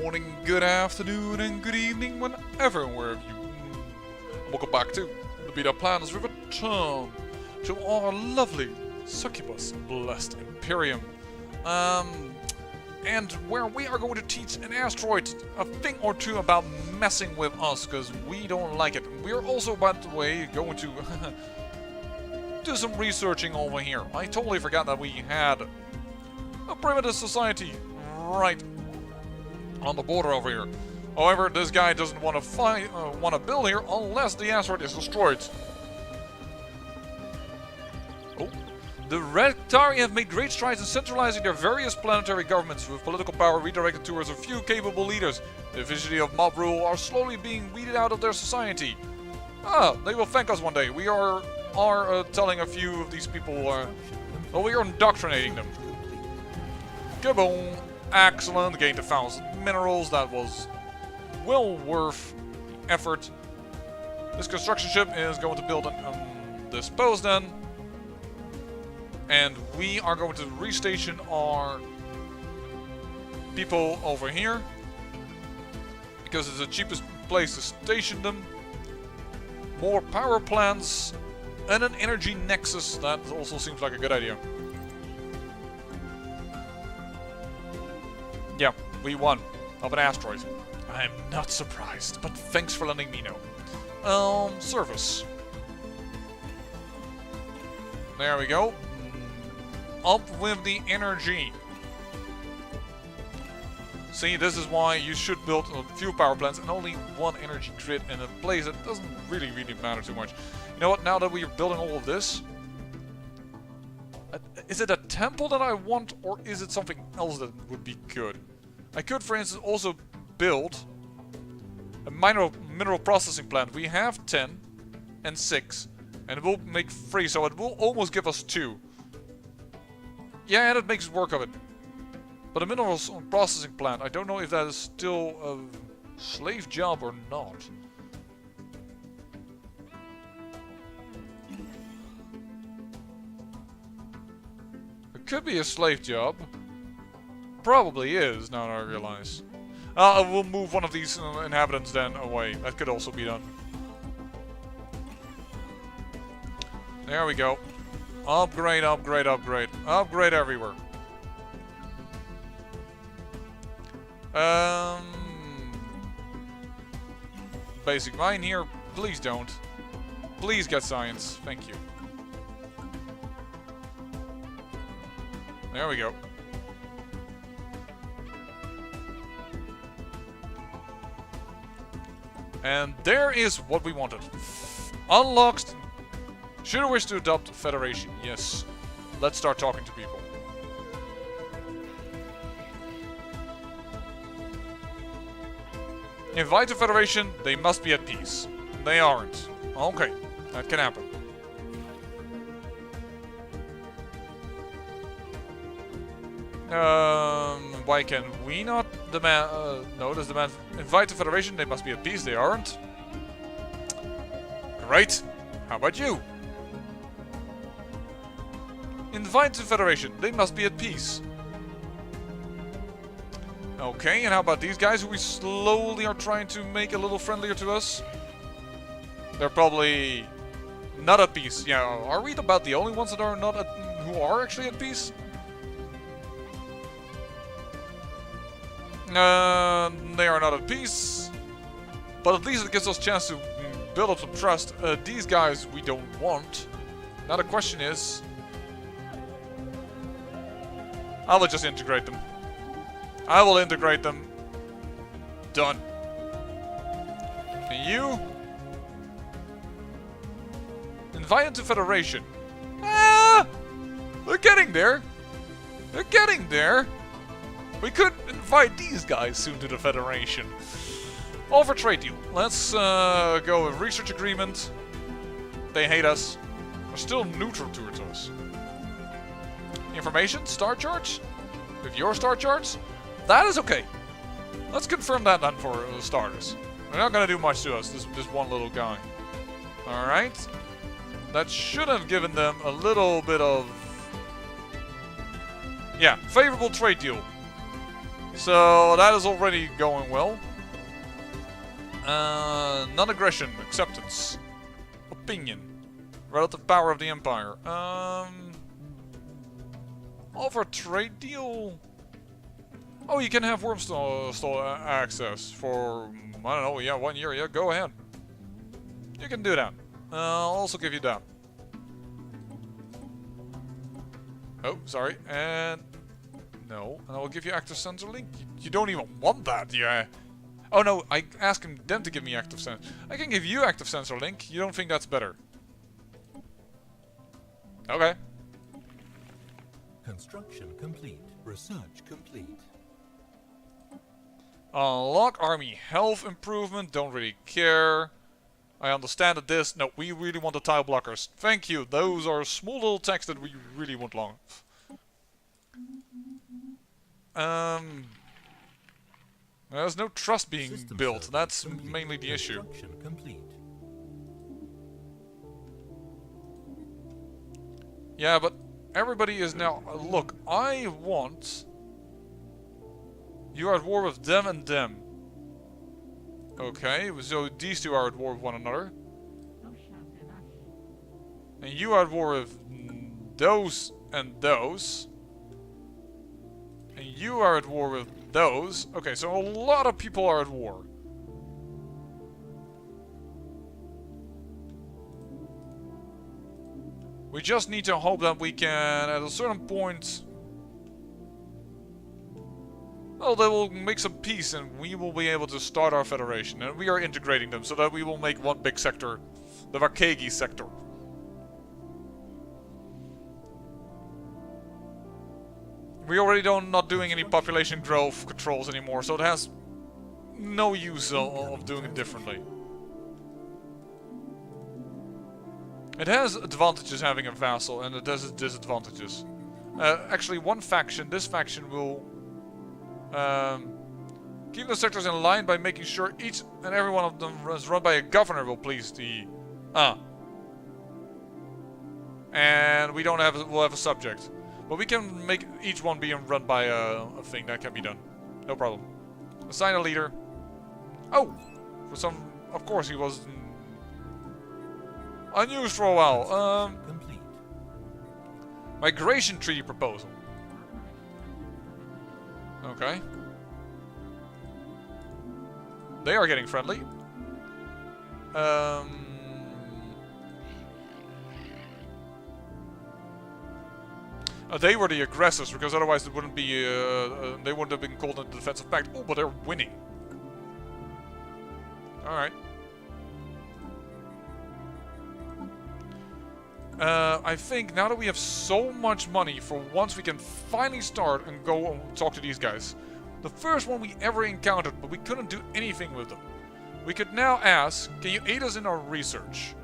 morning, good afternoon, and good evening, whenever and wherever you. Welcome back to the Beta Plans. We return to our lovely Succubus blessed Imperium, and where we are going to teach an asteroid a thing or two about messing with us, because we don't like it. We are also, by the way, going to do some researching over here. I totally forgot that we had a primitive society right on the border over here. However, this guy doesn't want to build here unless the asteroid is destroyed. Oh. The Rectari have made great strides in centralizing their various planetary governments, with political power redirected towards a few capable leaders. The efficiency of mob rule are slowly being weeded out of their society. Ah, they will thank us one day. We are telling a few of these people, well, we are indoctrinating them. Kaboom! Excellent. Gained 1,000 minerals. That was well worth the effort. This construction ship is going to build this post then. And we are going to restation our people over here, because it's the cheapest place to station them. More power plants and an energy nexus. That also seems like a good idea. Yeah, we won of an asteroid. I'm not surprised, but thanks for letting me know. Service. There we go. Up with the energy. See, this is why you should build a few power plants and only one energy grid in a place that doesn't really matter too much. You know what, now that we are building all of this, is it a temple that I want, or is it something else that would be good? I could, for instance, also build a mineral processing plant. We have 10 and 6, and it will make 3, so it will almost give us 2. Yeah, and it makes work of it. But a mineral processing plant, I don't know if that is still a slave job or not. It could be a slave job. Probably is, now that I realize. We'll move one of these inhabitants then away. That could also be done. There we go. Upgrade, upgrade, upgrade. Upgrade everywhere. Basic mine here. Please don't. Please get science. Thank you. There we go. And there is what we wanted. Unlocked. Should I wish to adopt Federation? Yes. Let's start talking to people. Invite the Federation. They must be at peace. They aren't. Okay. That can happen. Why can we not demand... no, does demand... Invite the Federation, they must be at peace, they aren't. Great. How about you? Invite the Federation, they must be at peace. Okay, and how about these guys who we slowly are trying to make a little friendlier to us? They're probably not at peace. Yeah, are we about the only ones that are not who are actually at peace? They are not at peace, but at least it gives us a chance to build up some trust. These guys we don't want. Now the question is, I will just integrate them. I will integrate them. Done. And you? Invite into Federation. Ah! They're getting there. They're getting there. We could invite these guys soon to the Federation. Offer trade deal. Let's go with research agreement. They hate us. They're still neutral towards us. Information? Star charts? With your star charts? That is okay. Let's confirm that then for starters. They're not going to do much to us, this one little guy. Alright. That should have given them a little bit of... yeah, favorable trade deal. So that is already going well. Non-aggression, acceptance, opinion, relative power of the empire. Offer trade deal. Oh, you can have Wormstall access for, I don't know, yeah, 1 year. Yeah, go ahead. You can do that. I'll also give you that. Oh, sorry. And no, and I will give you active sensor link. You don't even want that, yeah. Oh no, I asked them to give me active sensor. I can give you active sensor link. You don't think that's better? Okay. Construction complete. Research complete. Unlock army health improvement. Don't really care. I understand that this... No, we really want the tile blockers. Thank you. Those are small little techs that we really want long. There's no trust being built. That's mainly the issue. Complete. Yeah, but everybody is now... Look, I want... You are at war with them and them. Okay, so these two are at war with one another. And you are at war with those and those. And you are at war with those. Okay, so a lot of people are at war. We just need to hope that we can, at a certain point... Well, they will make some peace and we will be able to start our federation. And we are integrating them so that we will make one big sector. The Vakegi sector. We already not doing any population growth controls anymore, so it has no use of doing it differently. It has advantages having a vassal, and it has disadvantages. Actually, this faction will keep the sectors in line by making sure each and every one of them is run by a governor will please the... And we don't have... We'll have a subject. But we can make each one being run by a thing. That can be done. No problem. Assign a leader. Oh! For some... Of course he was... unused for a while. Complete. Migration treaty proposal. Okay. They are getting friendly. They were the aggressors, because otherwise it wouldn't be, they wouldn't have been called in the defensive pact. Oh, but they're winning. Alright. I think now that we have so much money, for once we can finally start and go and talk to these guys. The first one we ever encountered, but we couldn't do anything with them. We could now ask, can you aid us in our research?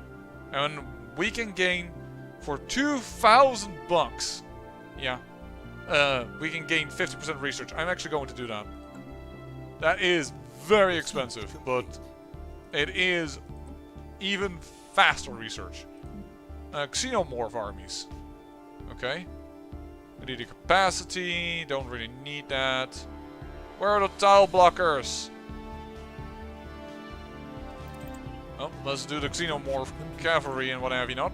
And we can gain, for 2,000 bucks, yeah, we can gain 50% research. I'm actually going to do that. That is very expensive, but it is even faster research. Xenomorph armies. Okay. We need a capacity. Don't really need that. Where are the tile blockers? Oh, let's do the Xenomorph cavalry and what have you not.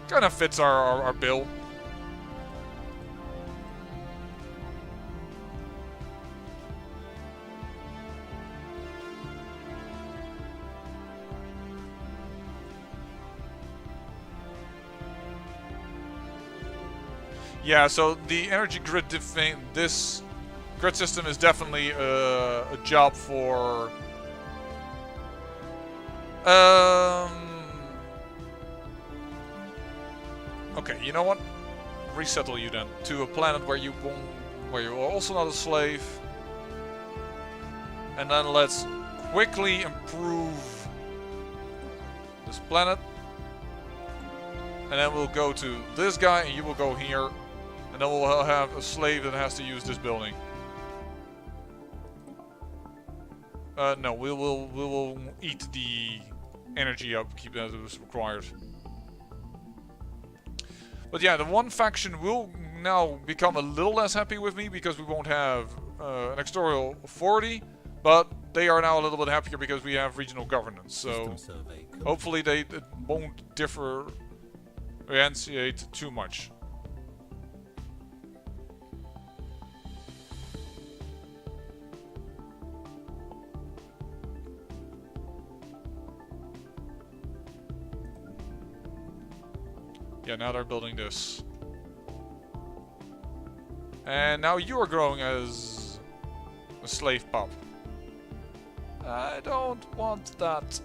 Kind of fits our bill. Yeah, so the energy grid this grid system is definitely a job for okay, you know what? Resettle you then to a planet where you are also not a slave. And then let's quickly improve this planet. And then we'll go to this guy and you will go here. And then we'll have a slave that has to use this building. No, we will eat the energy upkeep that is required. But yeah, the one faction will now become a little less happy with me because we won't have an exterior authority, but they are now a little bit happier because we have regional governance. So System survey complete. hopefully it won't differentiate too much. Yeah, now they're building this. And now you are growing as a slave pup. I don't want that.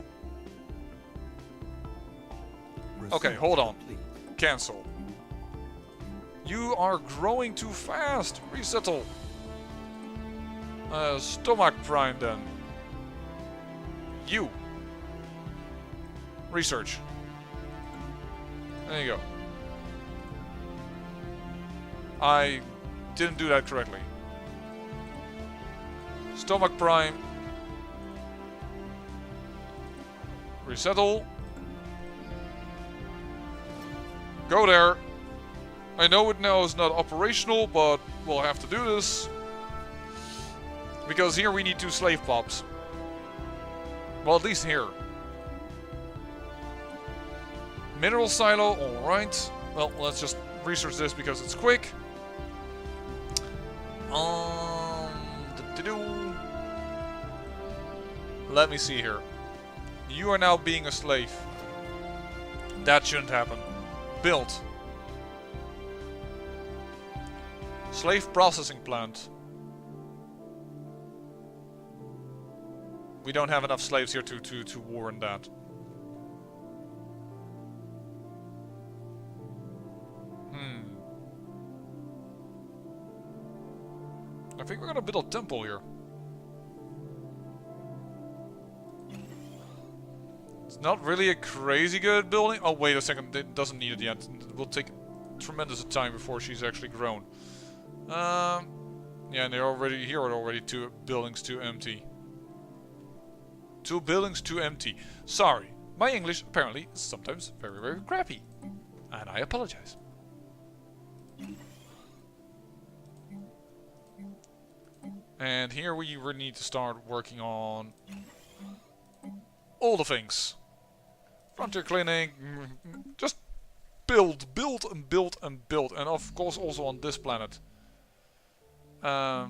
Okay, Research hold on. complete. Cancel. You are growing too fast. Resettle. Stomach prime then. You. Research. There you go. I didn't do that correctly. Stomach prime. Resettle. Go there. I know it now is not operational, but we'll have to do this. Because here we need 2 slave pups. Well, at least here. Mineral silo, alright. Well, let's just research this because it's quick. Let me see here. You are now being a slave. That shouldn't happen. Build. Slave processing plant. We don't have enough slaves here to warrant that. I think we're gonna build a temple here. It's not really a crazy good building. Oh, wait a second. It doesn't need it yet. It will take tremendous time before she's actually grown. Yeah, and they're already here. Are already 2 buildings too empty. 2 buildings too empty. Sorry, my English apparently is sometimes very, very crappy, and I apologize. And here we really need to start working on all the things. Frontier clinic, just build and build and build. And of course also on this planet. There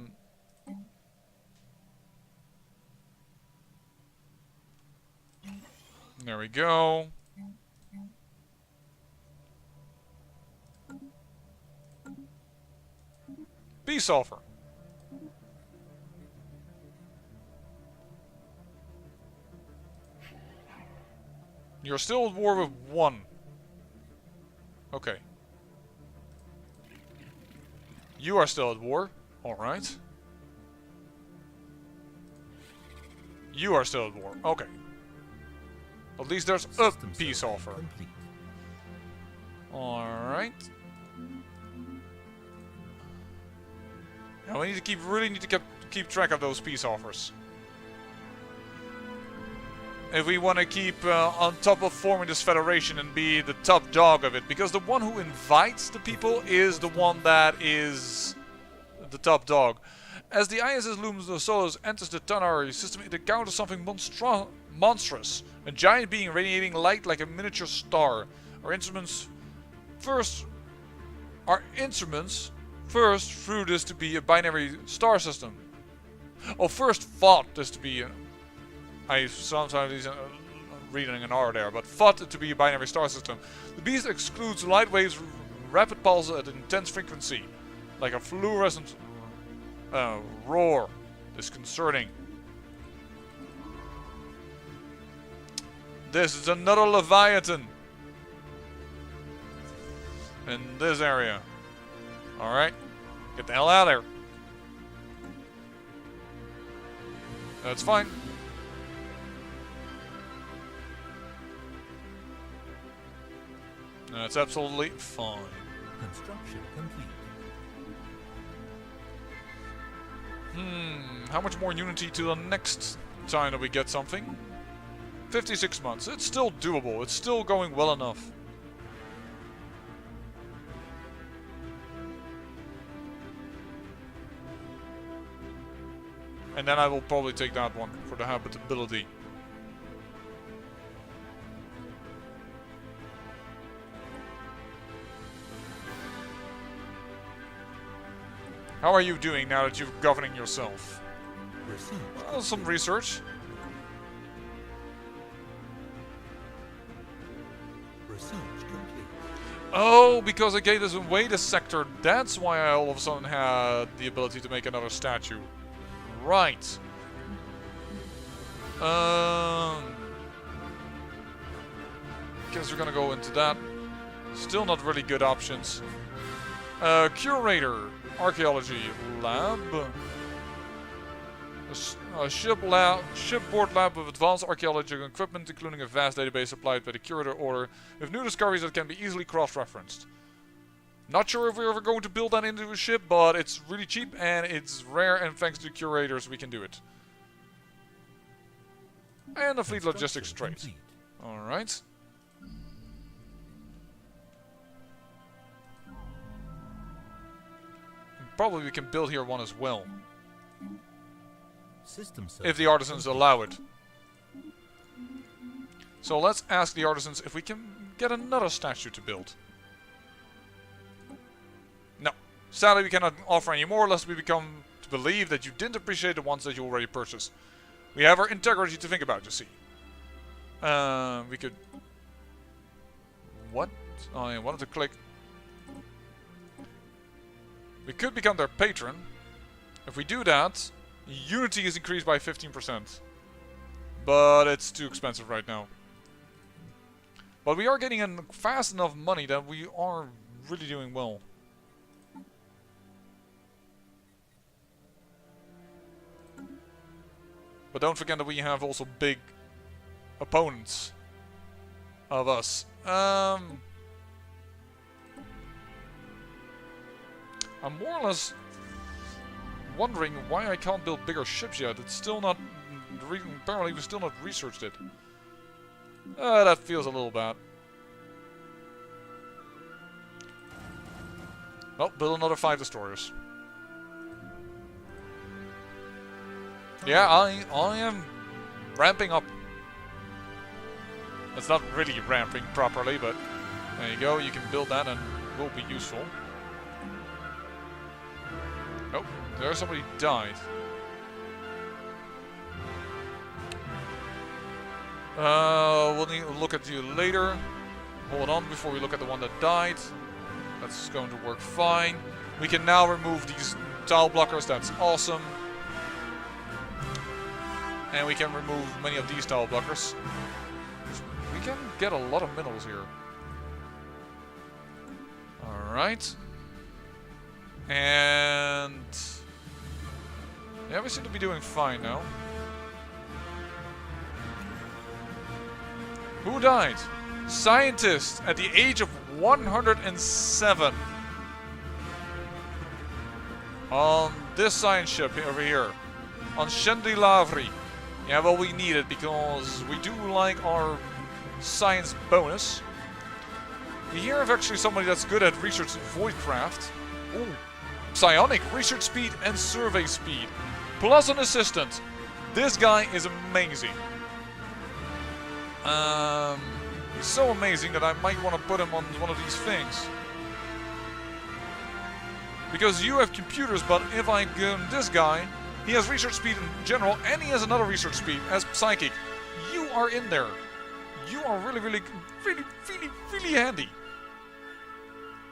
we go. Peace offer. You're still at war with 1. Okay. You are still at war. Alright. You are still at war. Okay. At least there's a System peace survey offer. complete. Alright. Now we need to really need to keep track of those peace offers. If we want to keep on top of forming this federation and be the top dog of it. Because the one who invites the people is the one that is the top dog. As the ISS Luminous Solus enters the Tanari system, it encounters something monstrous. A giant being radiating light like a miniature star. Our instruments first threw this to be a binary star system. Oh, first thought this to be I sometimes reading an R there, but thought it to be a binary star system. The beast excludes light waves, rapid pulse at an intense frequency, like a fluorescent roar. Disconcerting. This is another Leviathan in this area. Alright, get the hell out of there. That's fine. That's absolutely fine. Construction complete. How much more unity to the next time that we get something? 56 months. It's still doable. It's still going well enough. And then I will probably take that one for the habitability. How are you doing now that you're governing yourself? Research. Well, some research. Research complete. Oh, because I gave this away the sector, that's why I all of a sudden had the ability to make another statue. Right. Guess we're gonna go into that. Still not really good options. Curator, Archaeology Lab. A shipboard lab with advanced archaeological equipment, including a vast database supplied by the curator order, with new discoveries that can be easily cross-referenced. Not sure if we're ever going to build that into a ship, but it's really cheap and it's rare, and thanks to curators we can do it. And a fleet logistics trade. Alright. Probably we can build here one as well. System If the artisans allow it. So let's ask the artisans if we can get another statue to build. No. Sadly we cannot offer any more lest we become to believe that you didn't appreciate the ones that you already purchased. We have our integrity to think about, you see. We could... What? Oh, I wanted to click. We could become their patron. If we do that, Unity is increased by 15%. But it's too expensive right now. But we are getting in fast enough money that we are really doing well. But don't forget that we have also big opponents of us. I'm more or less wondering why I can't build bigger ships yet. It's still not... Apparently we've still not researched it. That feels a little bad. Well, build another 5 destroyers. Yeah, I am ramping up. It's not really ramping properly, but there you go. You can build that and it will be useful. Oh, there somebody died. We'll need to look at you later. Hold on before we look at the one that died. That's going to work fine. We can now remove these tile blockers. That's awesome. And we can remove many of these tile blockers. We can get a lot of minerals here. Alright. And... yeah, we seem to be doing fine now. Who died? Scientist at the age of 107. On this science ship over here. On Lavri. Yeah, well, we need it because we do like our science bonus. We here have actually somebody that's good at research voidcraft. Ooh. Psionic, research speed and survey speed. Plus an assistant. This guy is amazing. He's so amazing that I might want to put him on one of these things. Because you have computers, but if I give him this guy, he has research speed in general, and he has another research speed as psychic. You are in there. You are really handy.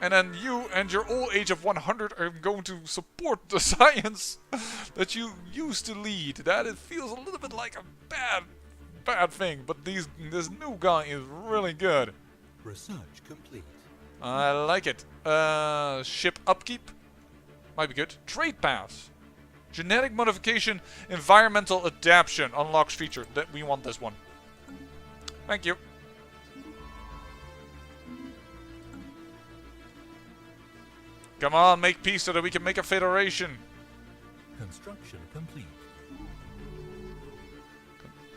And then you and your old age of 100 are going to support the science that you used to lead. That it feels a little bit like a bad thing, but this new guy is really good. Research complete. I like it. Ship upkeep might be good. Trade paths. Genetic modification, environmental adaptation unlocks feature. That we want this one. Thank you. Come on, make peace so that we can make a federation. Construction complete.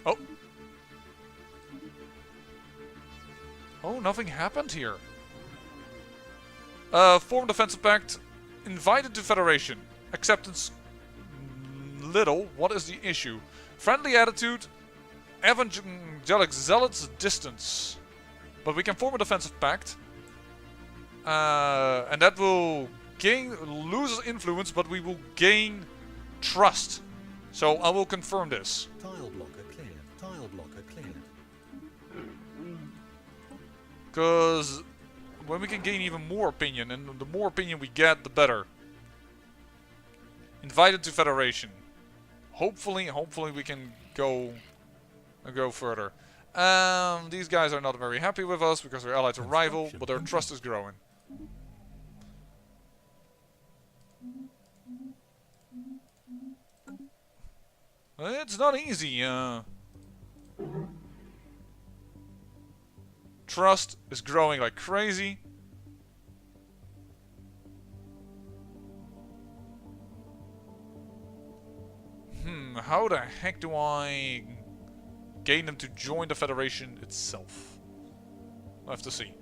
Oh. Oh, nothing happened here. Form defensive pact. Invited to federation. Acceptance little. What is the issue? Friendly attitude. Evangelic zealots distance. But we can form a defensive pact. And that will lose influence, but we will gain trust. So I will confirm this. Tile blocker cleared. Tile blocker cleared. Because when we can gain even more opinion, and the more opinion we get, the better. Invited to Federation. Hopefully we can go further. These guys are not very happy with us because we're allied to rival, but their trust is growing. It's not easy. Trust is growing like crazy. How the heck do I gain them to join the Federation itself? I'll have to see.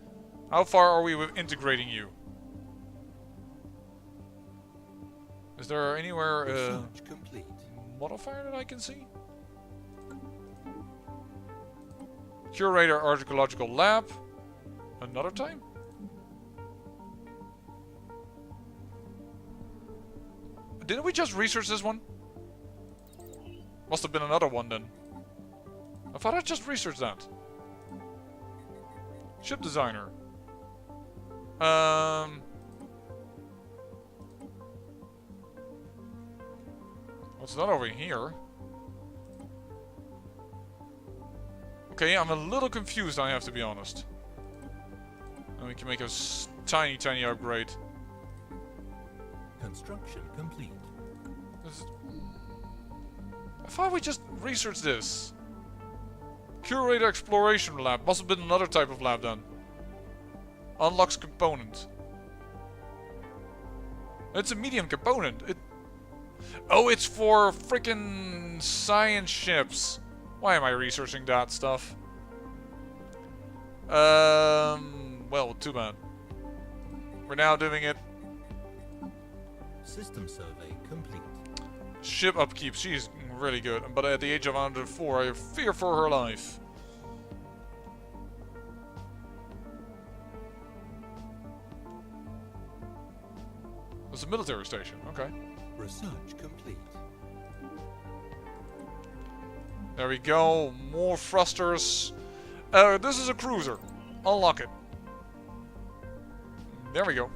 How far are we with integrating you? Is there anywhere Research complete. modifier that I can see? Curator Archaeological Lab. Another time? Didn't we just research this one? Must have been another one then. I thought I just researched that. Ship designer. What's that over here? Okay, I'm a little confused, I have to be honest. And we can make a tiny upgrade. Construction complete. I thought we just researched this. Curator Exploration Lab. Must have been another type of lab then. Unlocks component. It's a medium component. Oh, it's for freaking science ships. Why am I researching that stuff? Well, too bad. We're now doing it. System survey complete. Ship upkeep. She's really good. But at the age of 104, I fear for her life. It's a military station. Okay. Research complete. There we go. More thrusters. This is a cruiser. Unlock it. There we go.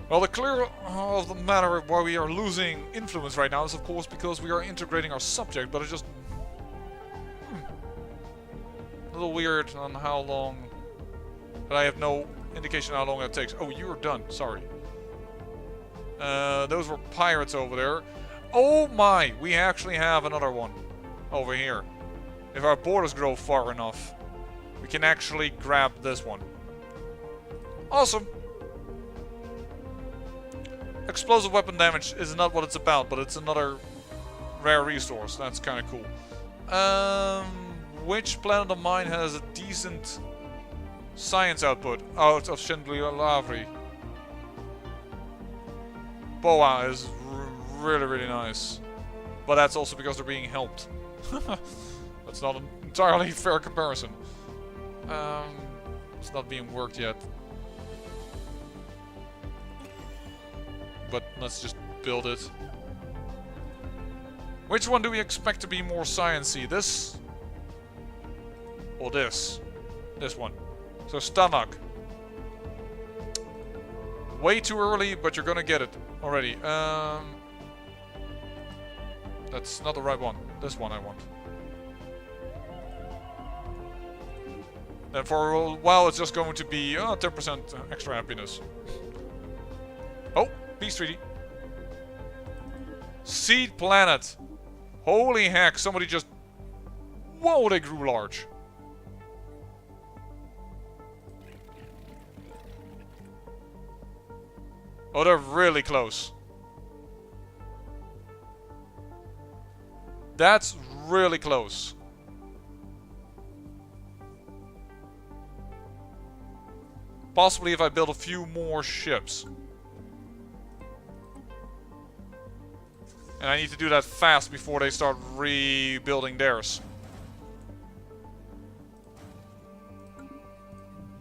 Well, the clear of the matter why we are losing influence right now is of course because we are integrating our subject, but it's just a little weird on how long, but I have no indication how long that takes. Oh, you're done, sorry. Those were pirates over there. Oh my, we actually have another one over here. If our borders grow far enough, we can actually grab this one. Awesome. Explosive weapon damage is not what it's about, but it's another rare resource. That's kind of cool. Which planet of mine has a decent science output out of Chandelier? Boa is really nice, but that's also because they're being helped. That's not an entirely fair comparison. It's not being worked yet. But let's just build it. Which one do we expect to be more science-y? This? Or this? This one. So stomach. Way too early, but you're gonna get it already. That's not the right one. This one I want. Then for a while it's just going to be 10% extra happiness. Oh! Peace treaty. Seed planet. Holy heck, somebody just... Whoa, they grew large. Oh, they're really close. That's really close. Possibly if I build a few more ships. And I need to do that fast before they start rebuilding theirs.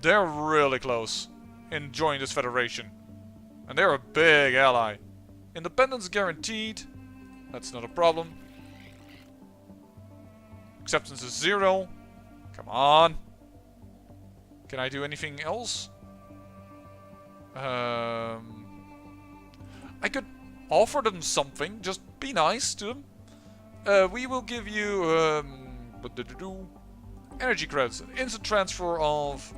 They're really close in joining this federation. And they're a big ally. Independence guaranteed. That's not a problem. Acceptance is 0. Come on. Can I do anything else? I could offer them something. Just be nice to them. We will give you energy credits. An instant transfer of...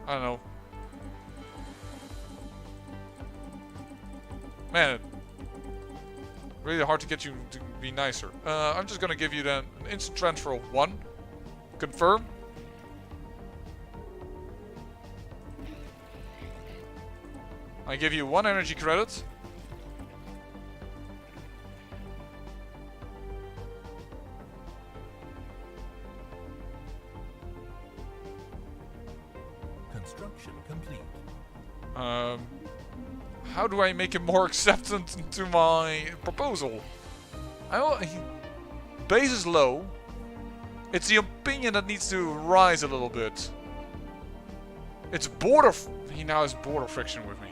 I don't know. Man, really hard to get you to be nicer. I'm just gonna give you then an instant transfer of 1. Confirm. I give you 1 energy credit. Construction complete. How do I make him more acceptant to my proposal? Base is low. It's the opinion that needs to rise a little bit. It's border... He now has border friction with me.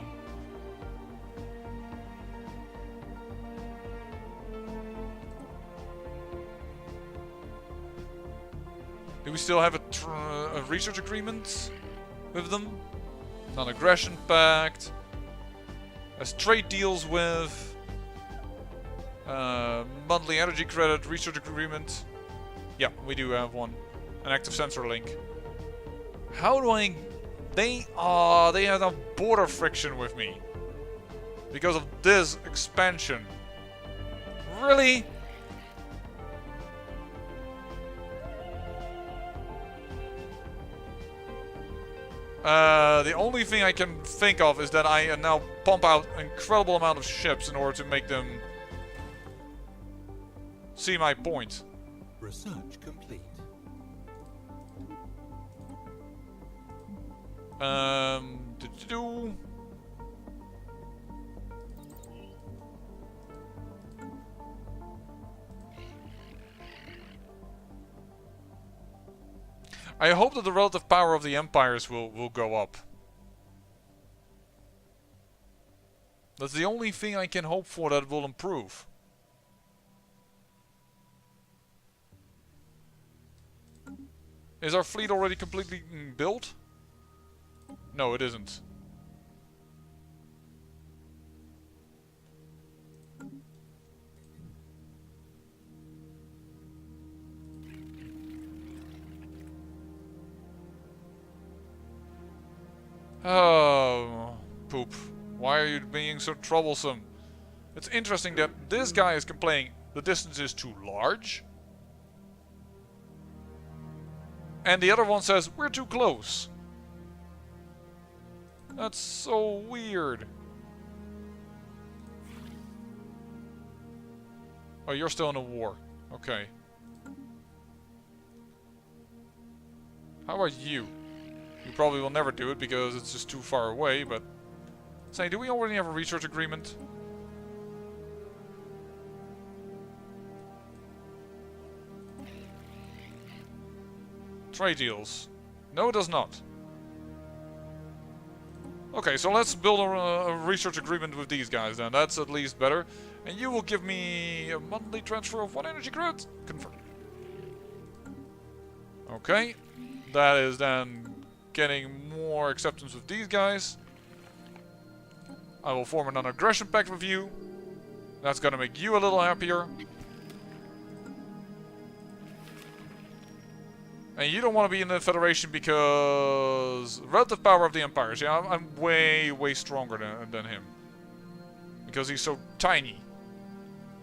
Do we still have a research agreement with them? Non-aggression pact. As trade deals with. Monthly energy credit, research agreement. Yeah, we do have one. An active sensor link. How do I... They have a border friction with me. Because of this expansion. Really? The only thing I can think of is that I now pump out an incredible amount of ships in order to make them see my point. Research complete. I hope that the relative power of the empires will go up. That's the only thing I can hope for that will improve. Is our fleet already completely built? No, it isn't. Oh, poop. Why are you being so troublesome? It's interesting that this guy is complaining the distance is too large. And the other one says, we're too close. That's so weird. Oh, you're still in a war. Okay. How about you? You probably will never do it because it's just too far away, but... Say, do we already have a research agreement? Trade deals. No, it does not. Okay, so let's build a research agreement with these guys then. That's at least better. And you will give me a monthly transfer of 1 energy credit? Confirm. Okay. That is then getting more acceptance with these guys. I will form a non-aggression pact with you. That's gonna make you a little happier. And you don't want to be in the Federation because... Relative power of the empires. Yeah, I'm way, way stronger than him. Because he's so tiny.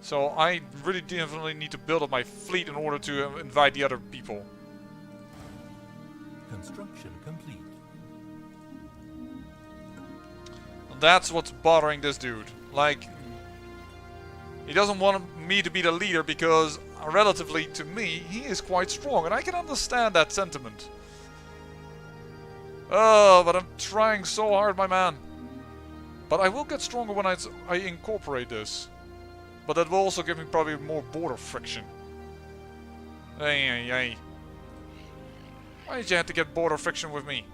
So I really definitely need to build up my fleet in order to invite the other people. Construction complete. That's what's bothering this dude. Like... He doesn't want me to be the leader because... Relatively to me, he is quite strong, and I can understand that sentiment. Oh, but I'm trying so hard, my man. But I will get stronger when I incorporate this. But that will also give me probably more border friction. Hey. Why did you have to get border friction with me?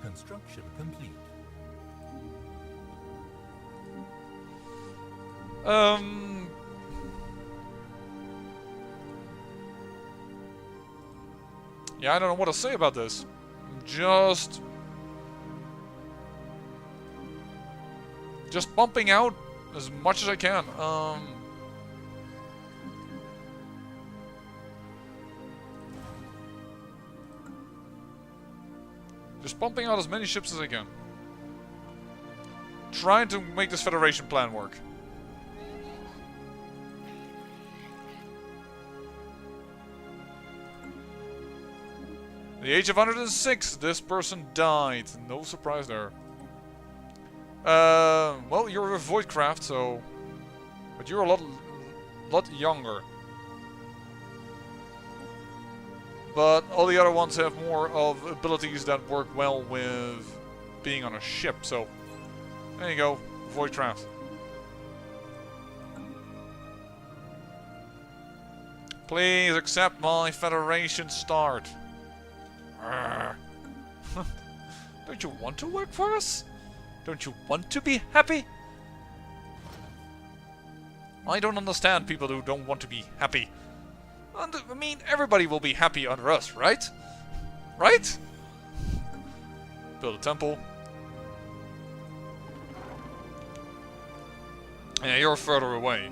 Construction complete. Yeah, I don't know what to say about this. Just pumping out as much as I can. Just pumping out as many ships as I can. Trying to make this Federation plan work. At the age of 106, this person died. No surprise there. Well, you're a Voidcraft, so... But you're a lot younger. But all the other ones have more of abilities that work well with being on a ship, so... There you go, Voidcraft. Please accept my Federation start. Don't you want to work for us? Don't you want to be happy? I don't understand people who don't want to be happy. And, I mean, everybody will be happy under us, right? Right? Build a temple. Yeah, you're further away.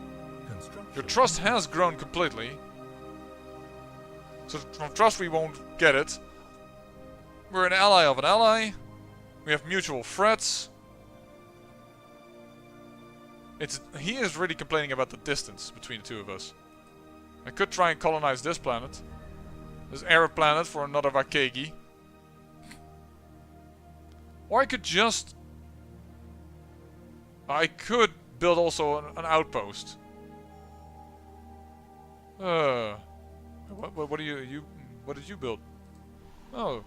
Your trust has grown completely. So from trust we won't get it. We're an ally of an ally. We have mutual threats. He is really complaining about the distance between the two of us. I could try and colonize this planet. This Arab planet for another Vakegi. Or I could just... I could build also an outpost. What do you what did you build? Oh.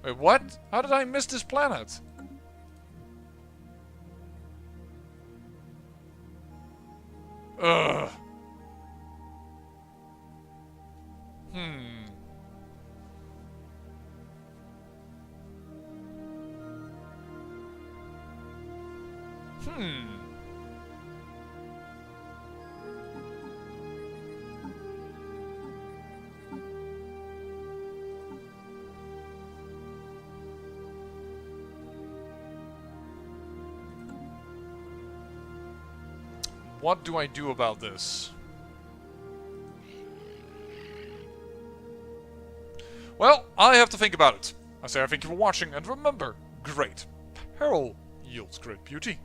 Wait, what? How did I miss this planet? Ugh. What do I do about this? Well, I have to think about it. I say I thank you for watching, and remember, great peril yields great beauty.